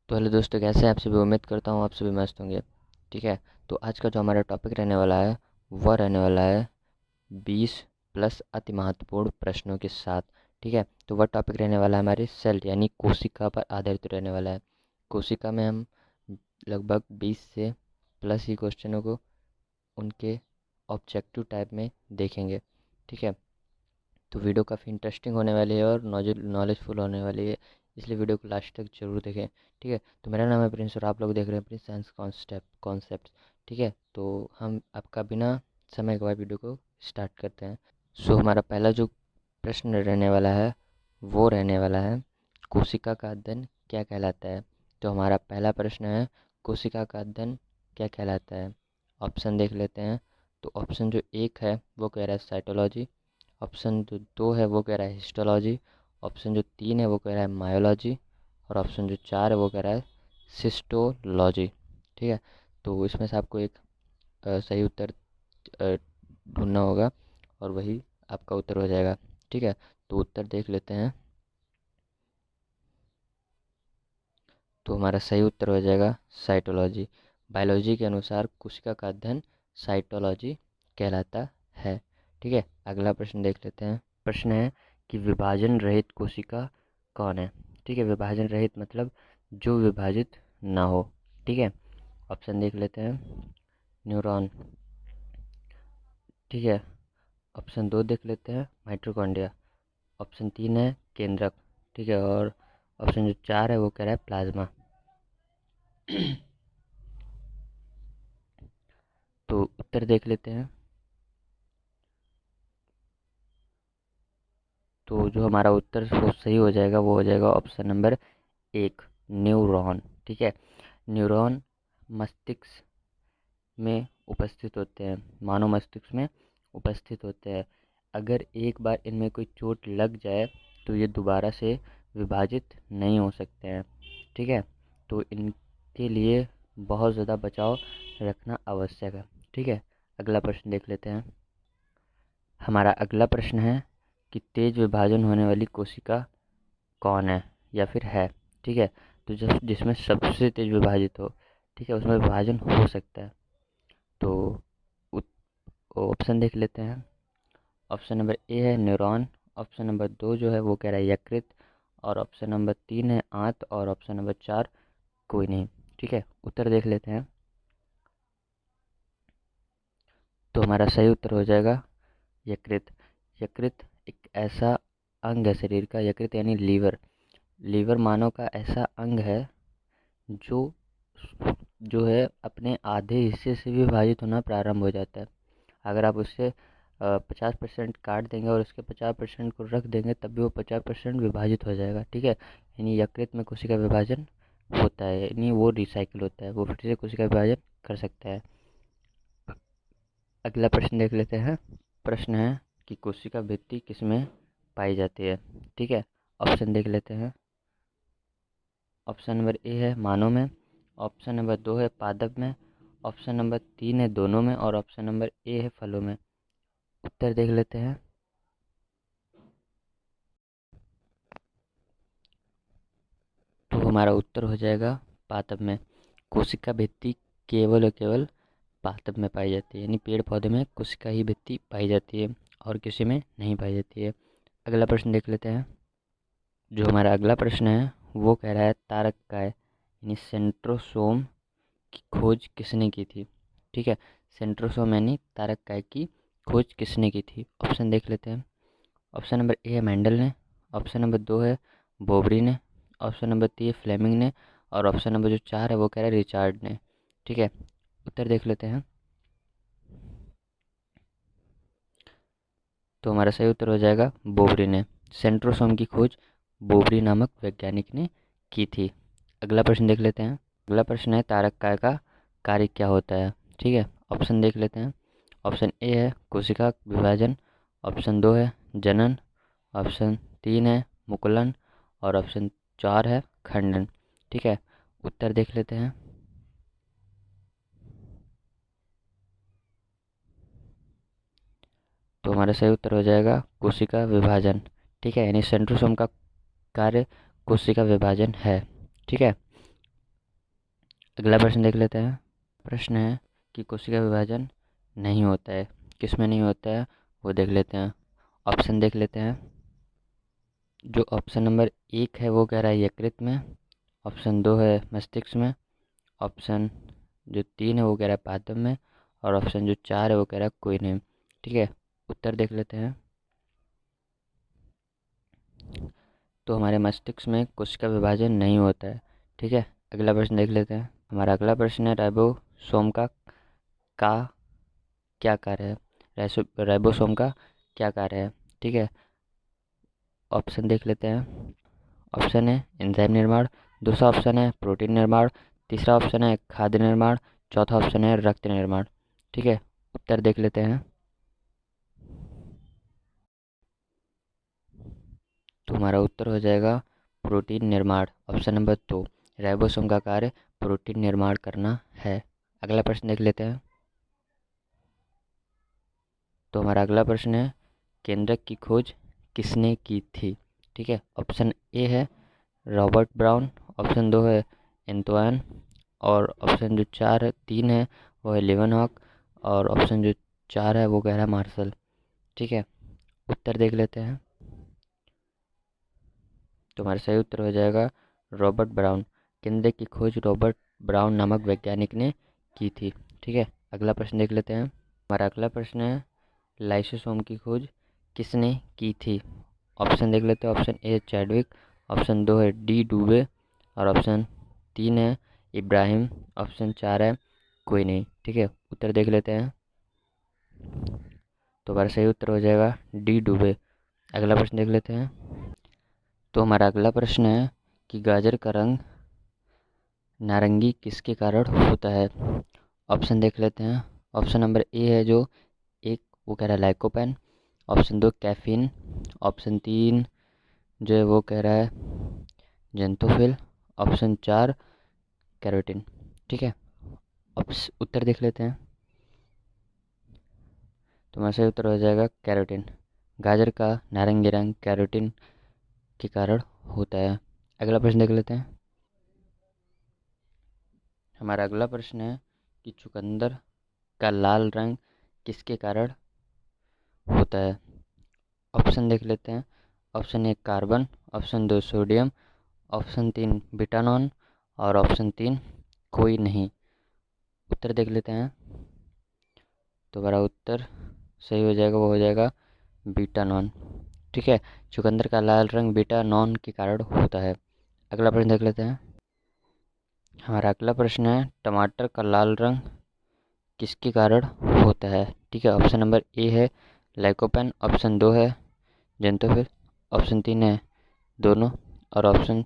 तो हेलो दोस्तों, कैसे हैं आप सभी। उम्मीद करता हूँ आप सभी मस्त होंगे। ठीक है। तो आज का जो हमारा टॉपिक रहने वाला है वह रहने वाला है 20 प्लस अति महत्वपूर्ण प्रश्नों के साथ। ठीक है। तो वह टॉपिक रहने वाला है हमारे सेल यानी कोशिका पर आधारित रहने वाला है। कोशिका में हम लगभग 20 से प्लस ही क्वेश्चनों को उनके ऑब्जेक्टिव टाइप में देखेंगे। ठीक है। तो वीडियो काफ़ी इंटरेस्टिंग होने वाली है और नॉलेजफुल होने वाली है, इसलिए वीडियो को लास्ट तक जरूर देखें। ठीक है। तो मेरा नाम है प्रिंस और आप लोग देख रहे हैं प्रिंस साइंस कॉन्सेप्ट। ठीक है। तो हम आपका बिना समय गवाए वीडियो को स्टार्ट करते हैं। सो हमारा पहला जो प्रश्न रहने वाला है वो रहने वाला है कोशिका का अध्ययन क्या कहलाता है। तो हमारा पहला प्रश्न है कोशिका का अध्ययन क्या कहलाता है। ऑप्शन देख लेते हैं। तो ऑप्शन जो एक है वो कह रहा है साइटोलॉजी। ऑप्शन जो दो है वो कह रहा है हिस्टोलॉजी। ऑप्शन जो तीन है वो कह रहा है मायोलॉजी। और ऑप्शन जो चार है वो कह रहा है सिस्टोलॉजी। ठीक है। तो इसमें से आपको एक सही उत्तर ढूंढना होगा और वही आपका उत्तर हो जाएगा। ठीक है। तो उत्तर देख लेते हैं। तो हमारा सही उत्तर हो जाएगा साइटोलॉजी। बायोलॉजी के अनुसार कोशिका का अध्ययन साइटोलॉजी कहलाता है। ठीक है। अगला प्रश्न देख लेते हैं। प्रश्न है कि विभाजन रहित कोशिका कौन है। ठीक है। विभाजन रहित मतलब जो विभाजित ना हो। ठीक है। ऑप्शन देख लेते हैं। न्यूरॉन। ठीक है। ऑप्शन दो देख लेते हैं माइटोकॉन्ड्रिया। ऑप्शन तीन है केंद्रक। ठीक है। और ऑप्शन जो चार है वो कह रहा है प्लाज्मा। तो उत्तर देख लेते हैं। तो जो हमारा उत्तर वो सही हो जाएगा वो हो जाएगा ऑप्शन नंबर एक, न्यूरॉन। ठीक है। न्यूरॉन मस्तिष्क में उपस्थित होते हैं, मानव मस्तिष्क में उपस्थित होते हैं। अगर एक बार इनमें कोई चोट लग जाए तो ये दोबारा से विभाजित नहीं हो सकते हैं। ठीक है। तो इनके लिए बहुत ज़्यादा बचाव रखना आवश्यक है। ठीक है। अगला प्रश्न देख लेते हैं। हमारा अगला प्रश्न है कि तेज विभाजन होने वाली कोशिका कौन है या फिर है। ठीक है। तो जिसमें सबसे तेज विभाजित हो। ठीक है, उसमें विभाजन हो सकता है। तो ऑप्शन देख लेते हैं। ऑप्शन नंबर ए है न्यूरॉन। ऑप्शन नंबर दो जो है वो कह रहा है यकृत। और ऑप्शन नंबर तीन है आंत। और ऑप्शन नंबर चार कोई नहीं। ठीक है। उत्तर देख लेते हैं। तो हमारा सही उत्तर हो जाएगा यकृत। यकृत एक ऐसा अंग है शरीर का, यकृत यानी लीवर। लीवर मानव का ऐसा अंग है जो जो है अपने आधे हिस्से से भी विभाजित होना प्रारंभ हो जाता है। अगर आप उससे 50% काट देंगे और उसके 50% को रख देंगे तब भी वो 50% विभाजित हो जाएगा। ठीक है। यानी यकृत में कोशिका विभाजन होता है, यानी वो रिसाइकिल होता है, वो फिर से कोशिका विभाजन कर सकता है। अगला प्रश्न देख लेते हैं। प्रश्न है कि कोशिका भित्ति किसमें पाई जाती है। ठीक है। ऑप्शन देख लेते हैं। ऑप्शन नंबर ए है मानव में। ऑप्शन नंबर दो है पादप में। ऑप्शन नंबर तीन है दोनों में। और ऑप्शन नंबर ए है फलों में। उत्तर देख लेते हैं। तो हमारा उत्तर हो जाएगा पादप में। कोशिका भित्ति केवल और केवल पादप में पाई जाती है, यानी पेड़ पौधे में कोशिका ही भित्ति पाई जाती है और किसी में नहीं पाई जाती है। अगला प्रश्न देख लेते हैं। जो हमारा अगला प्रश्न है वो कह रहा है तारक काय यानी सेंट्रोसोम की खोज किसने की थी। ठीक है। सेंट्रोसोम यानी तारक काय की खोज किसने की थी। ऑप्शन देख लेते हैं। ऑप्शन नंबर ए है मेंडल ने। ऑप्शन नंबर दो है बोबरी ने। ऑप्शन नंबर तीन है फ्लेमिंग ने। और ऑप्शन नंबर जो चार है वो कह रहा है रिचार्ड ने। ठीक है। उत्तर देख लेते हैं। तो हमारा सही उत्तर हो जाएगा बोबरी ने। सेंट्रोसोम की खोज बोबरी नामक वैज्ञानिक ने की थी। अगला प्रश्न देख लेते हैं। अगला प्रश्न है तारक काय का कार्य क्या होता है। ठीक है। ऑप्शन देख लेते हैं। ऑप्शन ए है कोशिका विभाजन। ऑप्शन दो है जनन। ऑप्शन तीन है मुकुलन। और ऑप्शन चार है खंडन। ठीक है। उत्तर देख लेते हैं। तो हमारा सही उत्तर हो जाएगा कोशिका विभाजन। ठीक है। यानी सेंट्रोसोम का कार्य कोशिका विभाजन है। ठीक है। अगला प्रश्न देख लेते हैं। प्रश्न है कि कोशिका विभाजन नहीं होता है, किस में नहीं होता है वो देख लेते हैं। ऑप्शन देख लेते हैं। जो ऑप्शन नंबर 1 है वो कह रहा है यकृत में, ऑप्शन 2 है मस्तिष्क में, ऑप्शन जो 3 है वो कह रहा है पादप में, और ऑप्शन जो 4 है वो कह रहा है कोई नहीं। ठीक है, उत्तर देख लेते हैं। तो हमारे मस्तिष्क में कोशिका विभाजन नहीं होता है। ठीक है, अगला प्रश्न देख लेते हैं। हमारा अगला प्रश्न है राइबोसोम का क्या कार्य है। राइबोसोम का क्या कार्य है। ठीक है, ऑप्शन देख लेते हैं। ऑप्शन है एंजाइम निर्माण, दूसरा ऑप्शन है प्रोटीन निर्माण, तीसरा ऑप्शन है खाद्य निर्माण, चौथा ऑप्शन है रक्त निर्माण। ठीक है, उत्तर देख लेते हैं। तो हमारा उत्तर हो जाएगा प्रोटीन निर्माण, ऑप्शन नंबर 2। राइबोसोम का कार्य प्रोटीन निर्माण करना है। अगला प्रश्न देख लेते हैं। तो हमारा अगला प्रश्न है केंद्रक की खोज किसने की थी। ठीक है, ऑप्शन ए है रॉबर्ट ब्राउन, ऑप्शन 2 है एंटोइन, और ऑप्शन जो 3 है वो है लेवनहॉक, और ऑप्शन जो 4 है वो कह रहा है मार्शल। ठीक है, उत्तर देख लेते हैं। तो हमारा सही उत्तर हो जाएगा रॉबर्ट ब्राउन। केंद्रक की खोज रॉबर्ट ब्राउन नामक वैज्ञानिक ने की थी। ठीक है, अगला प्रश्न देख लेते हैं। हमारा अगला प्रश्न है लाइसोसोम की खोज किसने की थी। ऑप्शन देख लेते हैं। ऑप्शन ए चैडविक, ऑप्शन 2 है डी डुबे, और ऑप्शन 3 है इब्राहिम, ऑप्शन 4 है कोई नहीं। ठीक है, उत्तर देख लेते हैं। तो हमारा सही उत्तर हो जाएगा डी डुबे। अगला प्रश्न देख लेते हैं। तो हमारा अगला प्रश्न है कि गाजर का रंग नारंगी किसके कारण होता है। ऑप्शन देख लेते हैं। ऑप्शन नंबर ए है जो एक वो कह रहा है लाइकोपेन, ऑप्शन 2 कैफीन, ऑप्शन 3 जो है वो कह रहा है जेंथोफिल, ऑप्शन 4 कैरोटीन। ठीक है, उत्तर देख लेते हैं। तो हमारा सही उत्तर हो जाएगा कैरोटीन। गाजर का नारंगी रंग कैरोटीन के कारण होता है। अगला प्रश्न देख लेते हैं। हमारा अगला प्रश्न है कि चुकंदर का लाल रंग किसके कारण होता है। ऑप्शन देख लेते हैं। Option 1 carbon, option 2 sodium, option 3 बिटानॉन, और ऑप्शन 3 कोई नहीं। उत्तर देख लेते हैं। तो हमारा उत्तर सही हो जाएगा, वो हो जाएगा बीटानॉन। ठीक है, चुकंदर का लाल रंग बीटानॉन के कारण होता है। अगला प्रश्न देख लेते हैं। हमारा अगला प्रश्न है टमाटर का लाल रंग किसके कारण होता है। ठीक है, ऑप्शन नंबर ए है लाइकोपेन, ऑप्शन 2 है जेंथोफिल, ऑप्शन 3 है दोनों, और ऑप्शन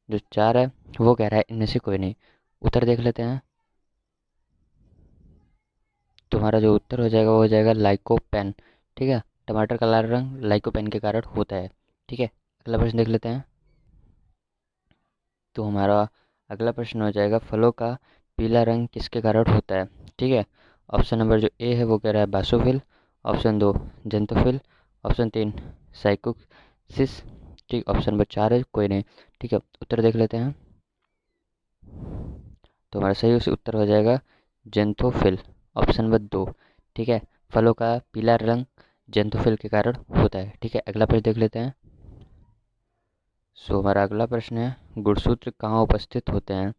जो 4 है वो कह रहा है इनमें से कोई नहीं। उत्तर देख लेते हैं। तुम्हारा जो उत्तर हो जाएगा वो हो जाएगा लाइकोपेन। ठीक है, टमाटर का लाल रंग लाइकोपेन के कारण होता है। ठीक है, अगला प्रश्न देख लेते हैं। तो हमारा अगला प्रश्न हो जाएगा फलों का पीला रंग किसके कारण होता है। ठीक है, ऑप्शन नंबर जो ए है वो कह रहा है बासोफिल, ऑप्शन 2 जेंथोफिल, ऑप्शन 3 साइकोसिस, ठीक, ऑप्शन नंबर 4 है कोई नहीं। ठीक है, उत्तर देख लेते हैं। तो हमारा सही उसी उत्तर हो जाएगा जेंथोफिल, ऑप्शन नंबर 2। ठीक है, फलों का पीला रंग जेंथोफिल के कारण होता है। ठीक है, अगला प्रश्न देख लेते हैं। सो हमारा अगला प्रश्न है गुणसूत्र कहाँ उपस्थित होते हैं।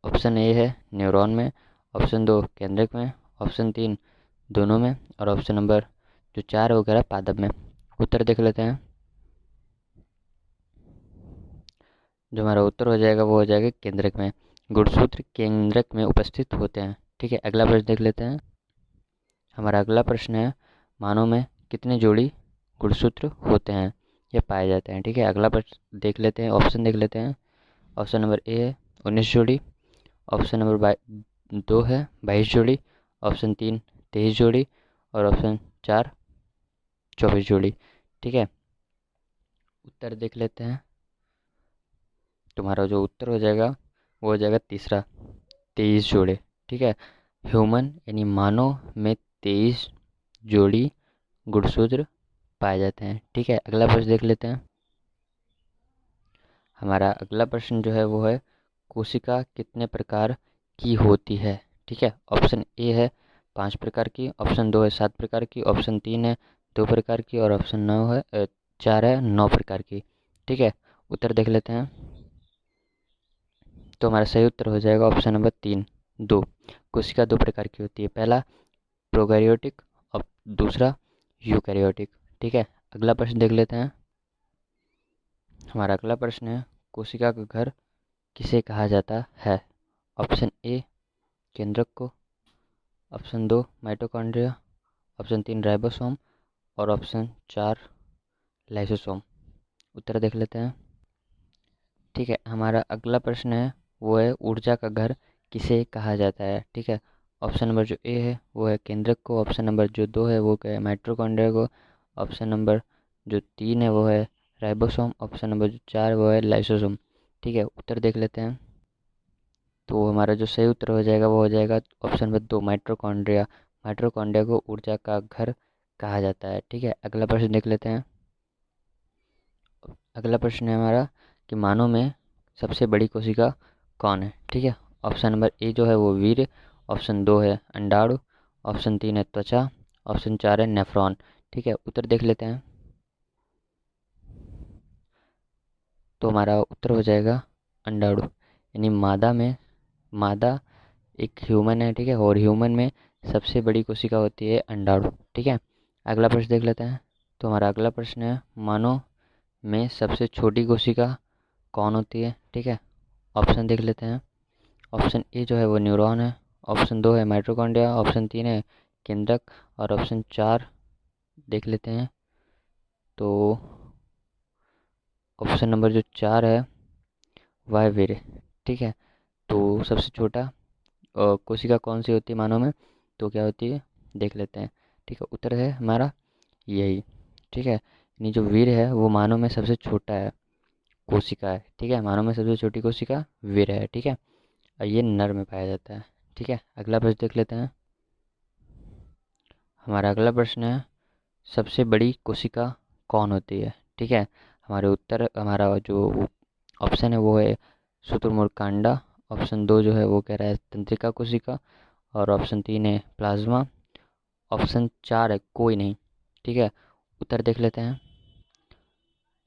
ऑप्शन ए है न्यूरॉन में, ऑप्शन 2 केंद्रक में, ऑप्शन 3 दोनों में, और ऑप्शन नंबर जो 4 है वो कह रहा है पादप में। उत्तर देख लेते हैं। जो हमारा उत्तर हो जाएगा वो हो जाएगा केंद्रक में। गुणसूत्र केंद्रक में उपस्थित होते हैं। ठीक है, अगला प्रश्न देख लेते हैं। हमारा अगला प्रश्न है मानव में कितने जोड़ी गुणसूत्र होते हैं या पाए जाते हैं। ठीक है, अगला प्रश्न देख लेते हैं। ऑप्शन देख लेते हैं। ऑप्शन नंबर ए है 19 जोड़ी, ऑप्शन नंबर 2 है 22 जोड़ी, ऑप्शन 3 23 जोड़ी, और ऑप्शन 4 24 जोड़ी। ठीक है, उत्तर देख लेते हैं। तुम्हारा जो उत्तर हो जाएगा वो हो जाएगा तीसरा 23 जोड़े। ठीक है, ह्यूमन यानी मानव में 23 जोड़ी गुणसूत्र पाए जाते हैं। ठीक है, अगला प्रश्न देख लेते हैं। हमारा अगला प्रश्न जो है वो है कोशिका कितने प्रकार की होती है। ठीक है, ऑप्शन ए है 5 प्रकार की, ऑप्शन 2 है 7 प्रकार की, ऑप्शन 3 है 2 प्रकार की और ऑप्शन 4 है 9 प्रकार की। ठीक है, उत्तर देख लेते हैं। तो हमारा सही उत्तर हो जाएगा ऑप्शन नंबर 3, 2। कोशिका 2 प्रकार की होती है, पहला प्रोकैरियोटिक और दूसरा यूकैरियोटिक। ठीक है, अगला प्रश्न देख लेते हैं। हमारा अगला प्रश्न है, कोशिका का घर किसे कहा जाता है? ऑप्शन ए केंद्रक को, ऑप्शन 2 माइटोकॉन्ड्रिया, ऑप्शन 3 राइबोसोम और ऑप्शन 4 लाइसोसोम। उत्तर देख लेते हैं। ठीक है, हमारा अगला प्रश्न है, वो है ऊर्जा का घर किसे कहा जाता है? ठीक है, ऑप्शन नंबर जो ए है वो है केंद्रक को, ऑप्शन नंबर जो 2 है वो क्या है माइटोकॉन्ड्रिया को, ऑप्शन नंबर जो 3 है वो है राइबोसोम, ऑप्शन नंबर जो 4 वो है लाइसोसोम। ठीक है, उत्तर देख लेते हैं। तो हमारा जो सही उत्तर हो जाएगा वो हो जाएगा ऑप्शन नंबर 2 माइटोकॉन्ड्रिया। माइटोकॉन्ड्रिया को ऊर्जा का घर कहा जाता है। ठीक है, अगला प्रश्न देख लेते हैं। अगला प्रश्न है हमारा कि मानव में सबसे बड़ी कोशिका कौन है? ठीक है, ऑप्शन नंबर ए जो है वो वीर्य, ऑप्शन 2 है अंडाणु, ऑप्शन 3 है त्वचा, ऑप्शन 4 है नेफ्रॉन। ठीक है, उत्तर देख लेते हैं। तो हमारा उत्तर हो जाएगा अंडाणु, यानी मादा एक ह्यूमन है। ठीक है, और ह्यूमन में सबसे बड़ी कोशिका होती है अंडाणु। ठीक है, अगला प्रश्न देख लेते हैं। तो हमारा अगला प्रश्न है, मानव में सबसे छोटी कोशिका कौन होती है? ठीक है, ऑप्शन देख लेते हैं। ऑप्शन ए जो है वो न्यूरॉन है, ऑप्शन 2 है माइटोकॉन्ड्रिया, ऑप्शन 3 है केंद्रक और ऑप्शन 4 देख लेते हैं। तो ऑप्शन नंबर जो 4 है वह है वीर्य। ठीक है, तो सबसे छोटा कोशिका कौन सी होती है मानव में? तो क्या होती है देख लेते हैं। ठीक है, उत्तर है हमारा यही। ठीक है, यानी जो वीर्य है वो मानव में सबसे छोटा है कोशिका है। ठीक है, मानव में सबसे छोटी कोशिका वीर्य है। ठीक है, और ये नर में पाया जाता है। ठीक है, अगला प्रश्न देख लेते हैं। हमारा अगला प्रश्न है, सबसे बड़ी कोशिका कौन होती है? ठीक है, हमारा जो ऑप्शन है वो है शुतुरमुर्ग का अंडा, ऑप्शन 2 जो है वो कह रहा है तंत्रिका कोशिका और ऑप्शन 3 है प्लाज्मा, ऑप्शन 4 है कोई नहीं। ठीक है, उत्तर देख लेते हैं।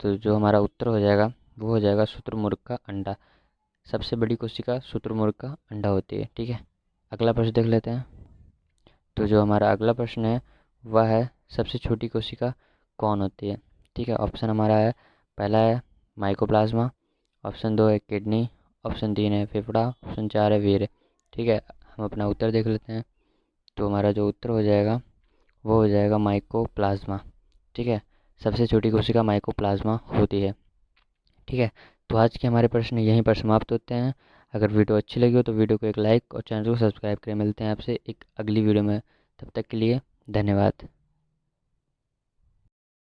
तो जो हमारा उत्तर हो जाएगा वो हो जाएगा शुतुरमुर्ग का अंडा। सबसे बड़ी कोशिका शुतुरमुर्ग का अंडा होती है। ठीक है, अगला प्रश्न देख लेते हैं। तो जो हमारा अगला प्रश्न है वह है सबसे छोटी कोशिका कौन होती है? ठीक है, ऑप्शन हमारा है, पहला है माइकोप्लाज्मा, ऑप्शन 2 है किडनी, ऑप्शन 3 है फेफड़ा, ऑप्शन 4 है वीर्य। ठीक है, हम अपना उत्तर देख लेते हैं। तो हमारा जो उत्तर हो जाएगा वो हो जाएगा माइकोप्लाज्मा। ठीक है, सबसे छोटी कोशिका माइकोप्लाज्मा होती है। ठीक है, तो आज के हमारे प्रश्न यहीं पर समाप्त होते हैं। अगर वीडियो अच्छी लगी हो तो वीडियो को एक लाइक और चैनल को सब्सक्राइब करें। मिलते हैं आपसे एक अगली वीडियो में, तब तक के लिए धन्यवाद।